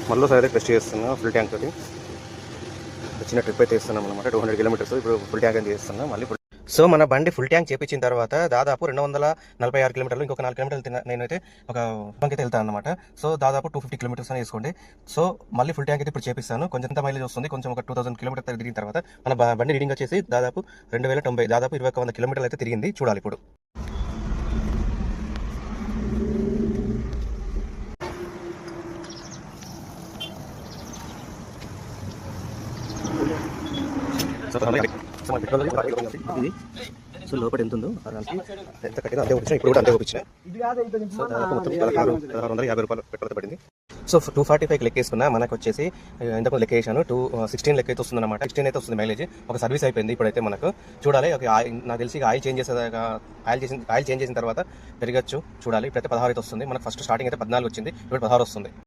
మళ్ళీ side test చేస్తున్నా full tank తోటి. చిన్న ట్రిప్ అయితే ఇస్తున్నాం అనమాట, 200 కిలోమీటర్స్. ఇప్పుడు ఫుల్ ట్యాంక్ అని చేస్తున్నాం మళ్ళీ. సో మన బండి ఫుల్ ట్యాంక్ చేపించిన తర్వాత దాదాపు 246 కిలోమీటర్లు, ఇంకొక 4 కిలోమీటర్లు నేనైతే ఒక బంక్ అయితే వెళ్తాను అనమాట. సో దాదాపు 250 కిలోమీటర్స్ అని వేసుకోండి. సో మళ్ళీ ఫుల్ ట్యాంక్ అయితే ఇప్పుడు చేపిస్తాను. కొంచెం మైలేజ్ వస్తుంది. కొంచెం ఒక 2000 కిలోమీటర్ తిరిగిన తర్వాత మన బండి రీడింగ్ వచ్చేసి దాదాపు 2090, దాదాపు 2100 కిలోమీటర్లు అయితే తిరిగింది. చూడాలి ఇప్పుడు. ఇది సో లోపల ఎంత ఉందో ఎంత కట్టినా అంతే పంపించిన, ఇప్పుడు కూడా అంతే పంపించిన. సో దాదాపు మొత్తం 1650 రూపాయలు పెట్రోల్ పడింది. సో 245 లెక్కేసుకున్నా. మనకు వచ్చేసి ఇంతకు లెక్క వేసాను 216 లెక్క అయితే వస్తుంది అనమాట. 16 అయితే వస్తుంది మైలేజ్. ఒక సర్వీస్ అయిపోయింది ఇప్పుడైతే మనకు. చూడాలి నాకు తెలిసి ఆయిల్ చేంజ్ చేసిన తర్వాత పెరగచ్చు. చూడాలి. ఇప్పుడైతే 16 అయితే వస్తుంది. మనకు ఫస్ట్ స్టార్టింగ్ అయితే 14 వచ్చింది, ఇప్పుడు 16 వస్తుంది.